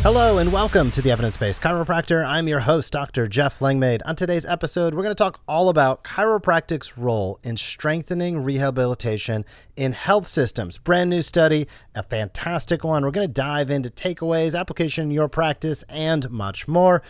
Hello and welcome to the Evidence-Based Chiropractor. I'm your host, Dr. Jeff Langmaid. On today's episode, we're going to talk all about chiropractic's role in strengthening rehabilitation in health systems. Brand new study, a fantastic one. We're going to dive into takeaways, application in your practice, and much more.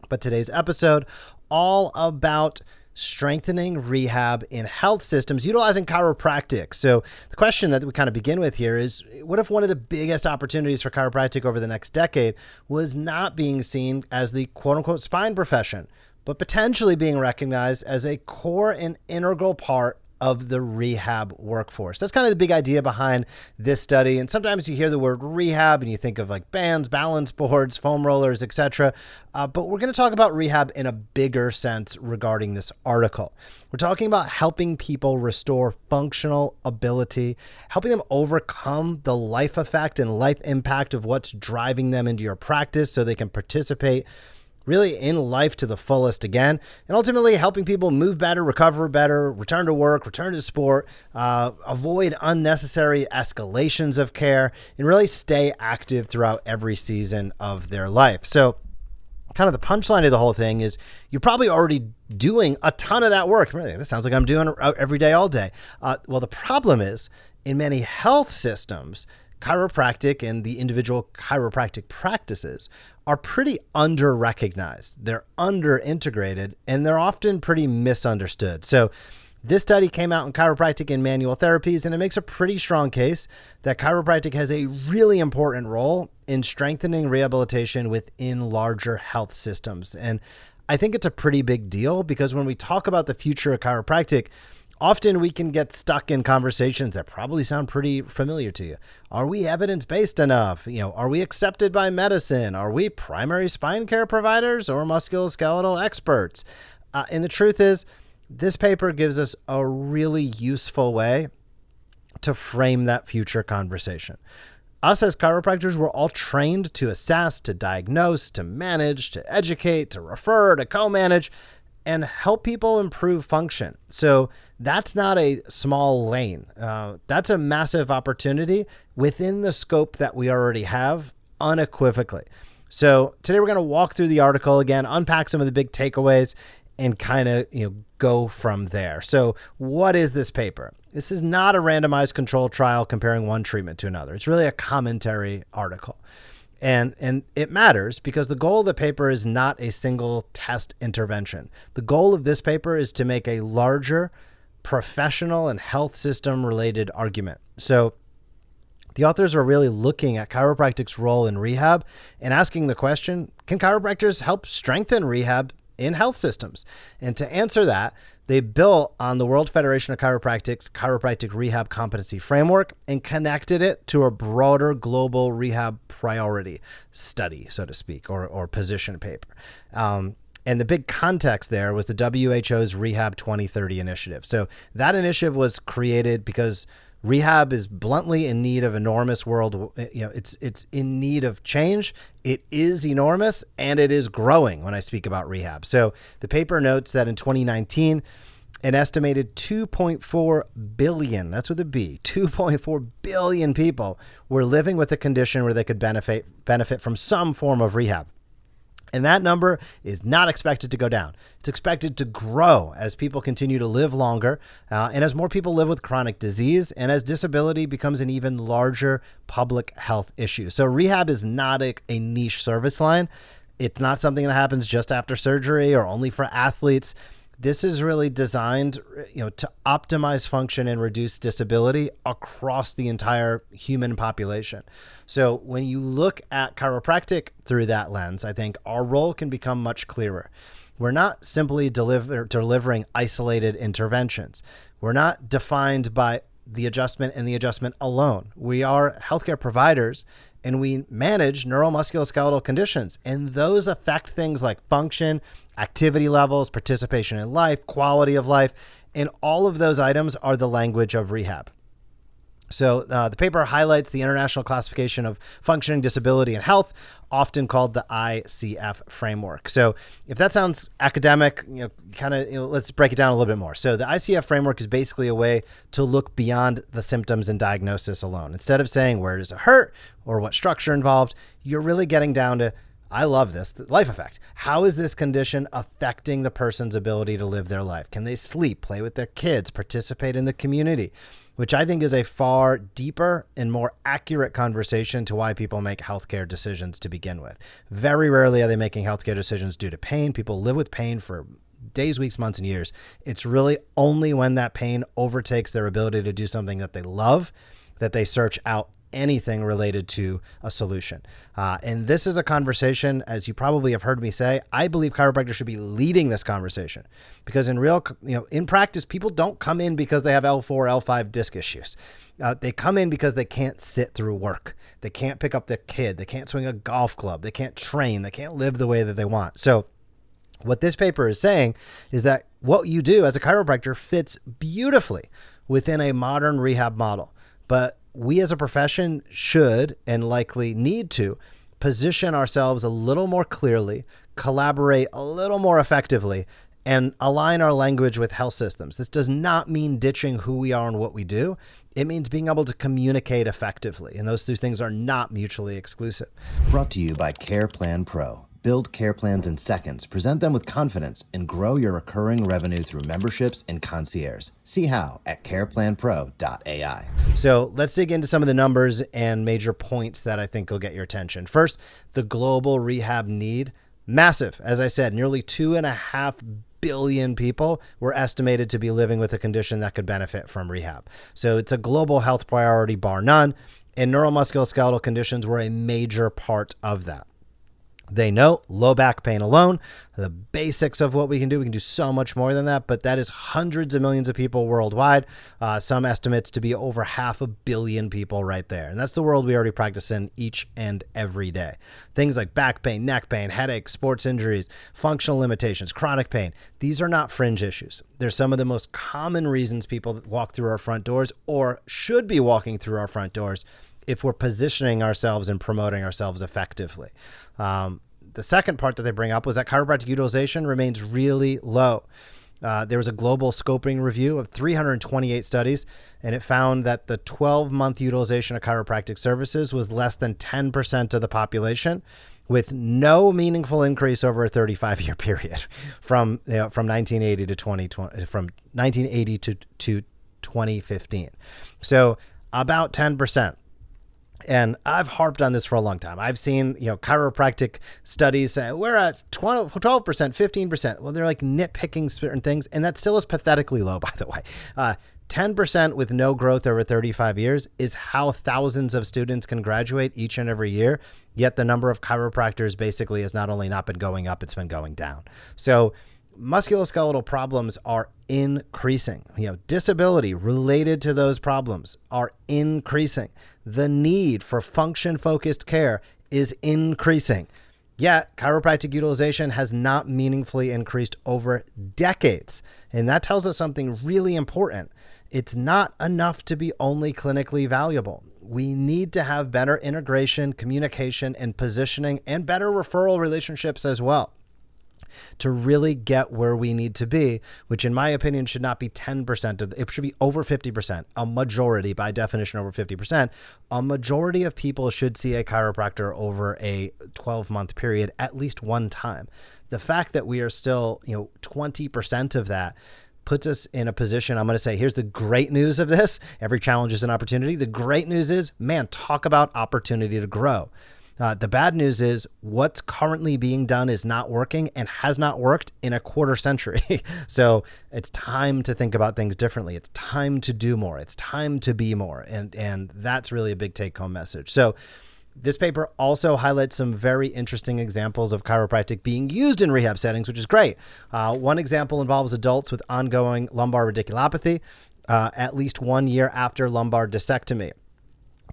But today's episode, all about strengthening rehab in health systems utilizing chiropractic. So the question that we kind of begin with here is, what if one of the biggest opportunities for chiropractic over the next decade was not being seen as the quote unquote spine profession, but potentially being recognized as a core and integral part of the rehab workforce? That's kind of the big idea behind this study. And sometimes you hear the word rehab and you think of like bands, balance boards, foam rollers, etc. But we're going to talk about rehab in a bigger sense regarding this article. We're talking about helping people restore functional ability, helping them overcome the life effect and life impact of what's driving them into your practice so they can participate really in life to the fullest again, and ultimately helping people move better, recover better, return to work, return to sport, avoid unnecessary escalations of care, and really stay active throughout every season of their life. So kind of the punchline of the whole thing is you're probably already doing a ton of that work. Really, this sounds like I'm doing it every day, all day. Well, the problem is in many health systems, chiropractic and the individual chiropractic practices are pretty under-recognized. They're under-integrated, and they're often pretty misunderstood. So this study came out in Chiropractic Manual Therapies, and it makes a pretty strong case that chiropractic has a really important role in strengthening rehabilitation within larger health systems. And I think it's a pretty big deal because when we talk about the future of chiropractic, often we can get stuck in conversations that probably sound pretty familiar to you. Are we evidence-based enough? Are we accepted by medicine? Are we primary spine care providers or musculoskeletal experts? And the truth is, this paper gives us a really useful way to frame that future conversation. Us as chiropractors, we're all trained to assess, to diagnose, to manage, to educate, to refer, to co-manage, and help people improve function. So that's not a small lane. That's a massive opportunity within the scope that we already have, unequivocally. So today we're going to walk through the article again, unpack some of the big takeaways, and kind of go from there. So what is this paper? This is not a randomized controlled trial comparing one treatment to another. It's really a commentary article. And it matters because the goal of the paper is not a single test intervention. The goal of this paper is to make a larger professional and health system related argument. So the authors are really looking at chiropractic's role in rehab and asking the question, can chiropractors help strengthen rehab in health systems? And to answer that, they built on the World Federation of Chiropractic's Chiropractic Rehab Competency Framework and connected it to a broader global rehab priority study, so to speak, or position paper. And the big context there was the WHO's Rehab 2030 initiative. So that initiative was created because rehab is bluntly in need of enormous it's in need of change. It is enormous and it is growing when I speak about rehab. So the paper notes that in 2019, an estimated 2.4 billion, that's with a B, 2.4 billion people were living with a condition where they could benefit from some form of rehab. And that number is not expected to go down. It's expected to grow as people continue to live longer and as more people live with chronic disease and as disability becomes an even larger public health issue. So rehab is not a niche service line. It's not something that happens just after surgery or only for athletes. This is really designed, to optimize function and reduce disability across the entire human population. So when you look at chiropractic through that lens, I think our role can become much clearer. We're not simply delivering isolated interventions. We're not defined by the adjustment and the adjustment alone. We are healthcare providers and we manage neuromusculoskeletal conditions, and those affect things like function, activity levels, participation in life, quality of life, and all of those items are the language of rehab. So the paper highlights the International Classification of Functioning Disability and Health, often called the ICF framework. So if that sounds academic, let's break it down a little bit more. So the ICF framework is basically a way to look beyond the symptoms and diagnosis alone. Instead of saying where does it hurt or what structure involved, you're really getting down to, I love this, the life effect. How is this condition affecting the person's ability to live their life? Can they sleep, play with their kids, participate in the community? Which I think is a far deeper and more accurate conversation to why people make healthcare decisions to begin with. Very rarely are they making healthcare decisions due to pain. People live with pain for days, weeks, months, and years. It's really only when that pain overtakes their ability to do something that they love that they search out anything related to a solution. And this is a conversation, as you probably have heard me say, I believe chiropractors should be leading this conversation because in practice, people don't come in because they have L4, L5 disc issues. They come in because they can't sit through work. They can't pick up their kid. They can't swing a golf club. They can't train. They can't live the way that they want. So what this paper is saying is that what you do as a chiropractor fits beautifully within a modern rehab model. But we as a profession should and likely need to position ourselves a little more clearly, collaborate a little more effectively, and align our language with health systems. This does not mean ditching who we are and what we do. It means being able to communicate effectively, and those two things are not mutually exclusive. Brought to you by Care Plan Pro. Build care plans in seconds, present them with confidence, and grow your recurring revenue through memberships and concierge. See how at careplanpro.ai. So let's dig into some of the numbers and major points that I think will get your attention. First, the global rehab need, massive. As I said, nearly 2.5 billion people were estimated to be living with a condition that could benefit from rehab. So it's a global health priority, bar none, and neuromusculoskeletal conditions were a major part of that. They know low back pain alone, the basics of what we can do so much more than that, but that is hundreds of millions of people worldwide. Some estimates to be over 500 million people right there. And that's the world we already practice in each and every day. Things like back pain, neck pain, headaches, sports injuries, functional limitations, chronic pain. These are not fringe issues. They're some of the most common reasons people walk through our front doors or should be walking through our front doors if we're positioning ourselves and promoting ourselves effectively. The second part that they bring up was that chiropractic utilization remains really low. There was a global scoping review of 328 studies, and it found that the 12-month utilization of chiropractic services was less than 10% of the population, with no meaningful increase over a 35-year period from 1980 to 2020, from 1980 to 2015. So about 10%. And I've harped on this for a long time. I've seen, chiropractic studies say we're at 12%, 15%. Well, they're like nitpicking certain things. And that still is pathetically low, by the way. 10% with no growth over 35 years is how thousands of students can graduate each and every year. Yet the number of chiropractors basically has not only not been going up, it's been going down. So musculoskeletal problems are increasing. Disability related to those problems are increasing. The need for function-focused care is increasing. Yet, chiropractic utilization has not meaningfully increased over decades. And that tells us something really important. It's not enough to be only clinically valuable. We need to have better integration, communication, and positioning, and better referral relationships as well, to really get where we need to be, which in my opinion should not be 10%. It should be over 50%. A majority, by definition, over 50%. A majority of people should see a chiropractor over a 12-month period at least one time. The fact that we are still, 20% of that puts us in a position. I'm going to say, here's the great news of this. Every challenge is an opportunity. The great news is, man, talk about opportunity to grow. The bad news is what's currently being done is not working and has not worked in a quarter century. So it's time to think about things differently. It's time to do more. It's time to be more. And that's really a big take-home message. So this paper also highlights some very interesting examples of chiropractic being used in rehab settings, which is great. One example involves adults with ongoing lumbar radiculopathy at least 1 year after lumbar discectomy.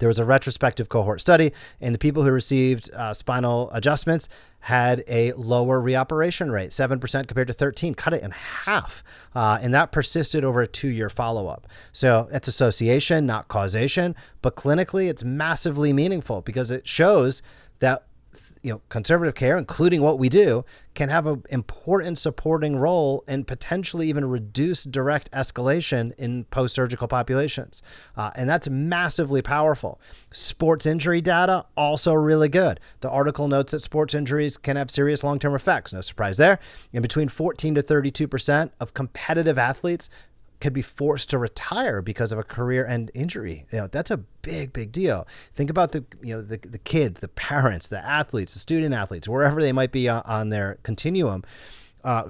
There was a retrospective cohort study, and the people who received spinal adjustments had a lower reoperation rate, 7% compared to 13, cut it in half. And that persisted over a 2-year follow-up. So it's association, not causation, but clinically it's massively meaningful because it shows that conservative care, including what we do, can have an important supporting role and potentially even reduce direct escalation in post-surgical populations. And that's massively powerful. Sports injury data, also really good. The article notes that sports injuries can have serious long-term effects. No surprise there. And between 14 to 32% of competitive athletes could be forced to retire because of a career-end injury. That's a big deal. Think about the kids, the parents, the athletes, the student athletes, wherever they might be on their continuum,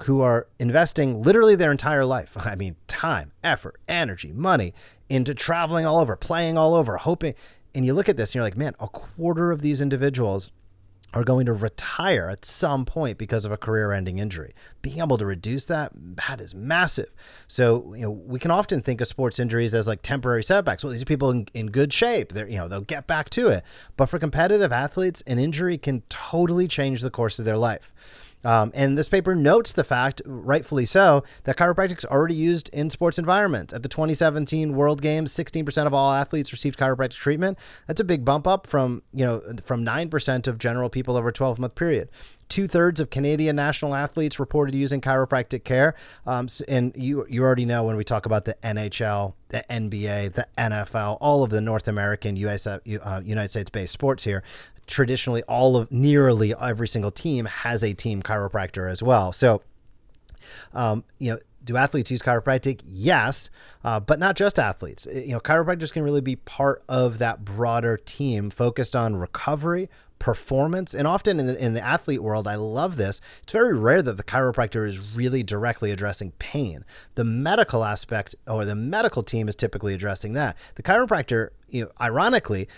who are investing literally their entire life. I mean, time, effort, energy, money into traveling all over, playing all over, hoping. And you look at this and you're like, man, a quarter of these individuals are going to retire at some point because of a career-ending injury. Being able to reduce that is massive. So, we can often think of sports injuries as like temporary setbacks. Well, these are people in good shape. They'll get back to it. But for competitive athletes, an injury can totally change the course of their life. And this paper notes the fact, rightfully so, that chiropractic is already used in sports environments. At the 2017 World Games, 16% of all athletes received chiropractic treatment. That's a big bump up from 9% of general people over a 12-month period. 2/3 of Canadian national athletes reported using chiropractic care. And you already know when we talk about the NHL, the NBA, the NFL, all of the North American, United States-based sports here, traditionally nearly every single team has a team chiropractor as well. So, do athletes use chiropractic? Yes, but not just athletes. Chiropractors can really be part of that broader team focused on recovery, performance, and often in the athlete world, I love this. It's very rare that the chiropractor is really directly addressing pain. The medical aspect or the medical team is typically addressing that. The chiropractor, ironically,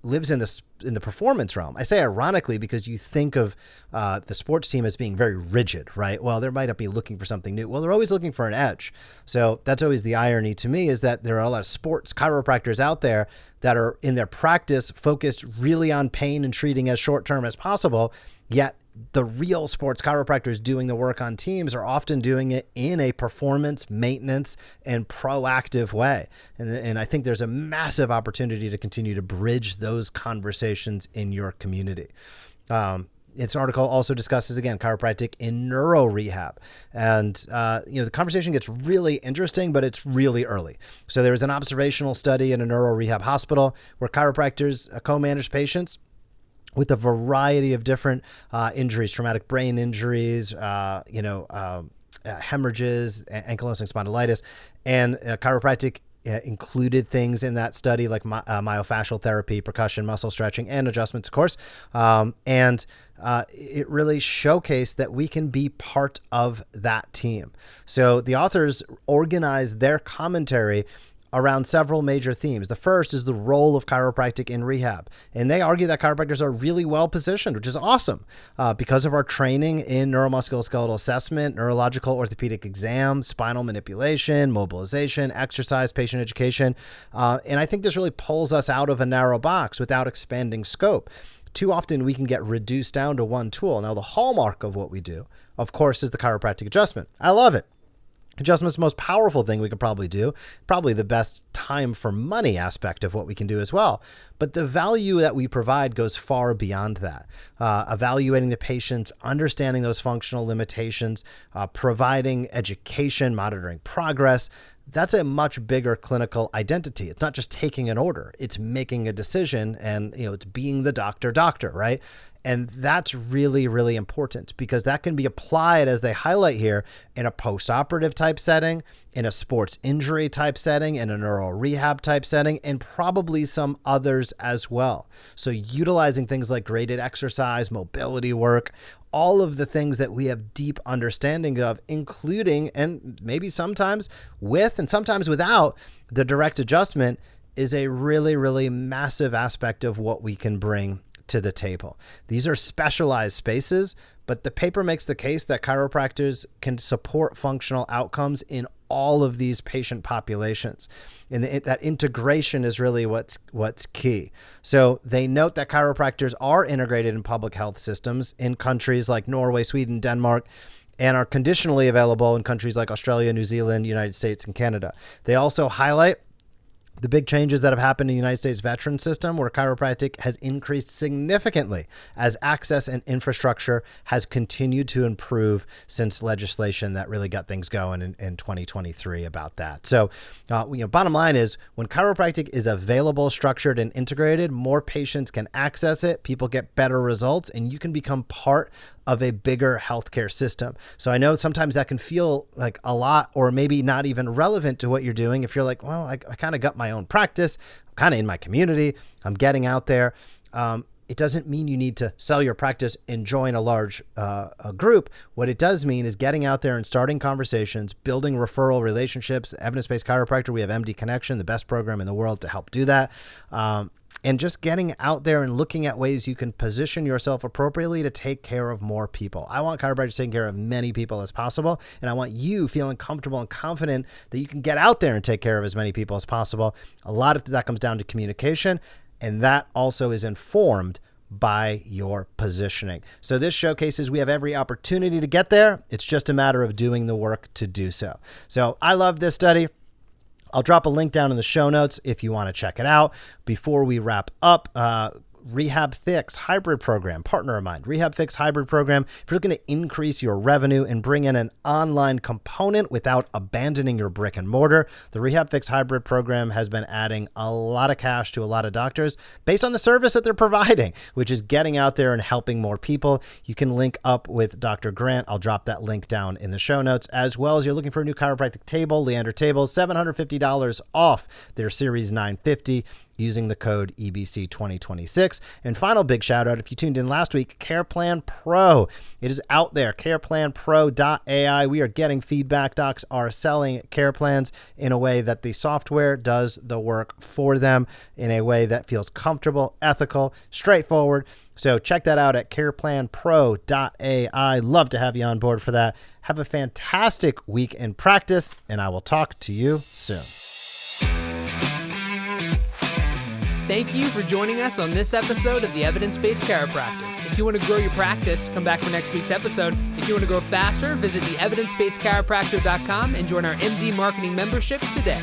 lives in the performance realm. I say ironically because you think of the sports team as being very rigid, right? Well, they might not be looking for something new. Well, they're always looking for an edge. So that's always the irony to me, is that there are a lot of sports chiropractors out there that are in their practice focused really on pain and treating as short-term as possible, yet the real sports chiropractors doing the work on teams are often doing it in a performance, maintenance, and proactive way. And I think there's a massive opportunity to continue to bridge those conversations in your community. Its article also discusses, again, chiropractic in neuro rehab. And, the conversation gets really interesting, but it's really early. So there was an observational study in a neuro rehab hospital where chiropractors co-managed patients with a variety of different injuries, traumatic brain injuries, hemorrhages, ankylosing spondylitis, and chiropractic included things in that study like myofascial therapy, percussion, muscle stretching, and adjustments, of course. It really showcased that we can be part of that team. So the authors organized their commentary around several major themes. The first is the role of chiropractic in rehab. And they argue that chiropractors are really well positioned, which is awesome, because of our training in neuromusculoskeletal assessment, neurological orthopedic exam, spinal manipulation, mobilization, exercise, patient education. And I think this really pulls us out of a narrow box without expanding scope. Too often we can get reduced down to one tool. Now, the hallmark of what we do, of course, is the chiropractic adjustment. I love it. Adjustment's the most powerful thing we could probably do, probably the best time for money aspect of what we can do as well. But the value that we provide goes far beyond that. Evaluating the patient, understanding those functional limitations, providing education, monitoring progress. That's a much bigger clinical identity. It's not just taking an order, it's making a decision, and it's being the doctor, right? And that's really, really important because that can be applied, as they highlight here, in a post-operative type setting, in a sports injury type setting, in a neuro rehab type setting, and probably some others as well. So utilizing things like graded exercise, mobility work, all of the things that we have deep understanding of, including, and maybe sometimes with and sometimes without, the direct adjustment, is a really, really massive aspect of what we can bring to the table. These are specialized spaces, but the paper makes the case that chiropractors can support functional outcomes in all of these patient populations. And that integration is really what's key. So they note that chiropractors are integrated in public health systems in countries like Norway, Sweden, Denmark, and are conditionally available in countries like Australia, New Zealand, United States, and Canada. They also highlight the big changes that have happened in the United States veteran system, where chiropractic has increased significantly as access and infrastructure has continued to improve since legislation that really got things going in 2023 about that. So, bottom line is when chiropractic is available, structured, and integrated, more patients can access it, people get better results, and you can become part of a bigger healthcare system. So I know sometimes that can feel like a lot, or maybe not even relevant to what you're doing. If you're like, well, I kind of got my own practice, I'm kind of in my community, I'm getting out there. It doesn't mean you need to sell your practice and join a large a group. What it does mean is getting out there and starting conversations, building referral relationships. Evidence-based chiropractor, we have MD Connection, the best program in the world to help do that. And just getting out there and looking at ways you can position yourself appropriately to take care of more people. I want chiropractors taking care of many people as possible, and I want you feeling comfortable and confident that you can get out there and take care of as many people as possible. A lot of that comes down to communication, and that also is informed by your positioning. So this showcases we have every opportunity to get there. It's just a matter of doing the work to do so. So I love this study. I'll drop a link down in the show notes if you want to check it out. Before we wrap up, Rehab Fix hybrid program, partner of mine, Rehab Fix hybrid program. If you're looking to increase your revenue and bring in an online component without abandoning your brick and mortar, the Rehab Fix hybrid program has been adding a lot of cash to a lot of doctors based on the service that they're providing, which is getting out there and helping more people. You can link up with Dr. Grant. I'll drop that link down in the show notes, as well as you're looking for a new chiropractic table, Leander Tables, $750 off their Series 950. Using the code EBC2026. And final big shout out, if you tuned in last week, CarePlan Pro. It is out there, careplanpro.ai. We are getting feedback. Docs are selling care plans in a way that the software does the work for them in a way that feels comfortable, ethical, straightforward. So check that out at careplanpro.ai. Love to have you on board for that. Have a fantastic week in practice, and I will talk to you soon. Thank you for joining us on this episode of the Evidence-Based Chiropractor. If you want to grow your practice, come back for next week's episode. If you want to grow faster, visit the evidencebaskedchiropractor.com and join our MD Marketing membership today.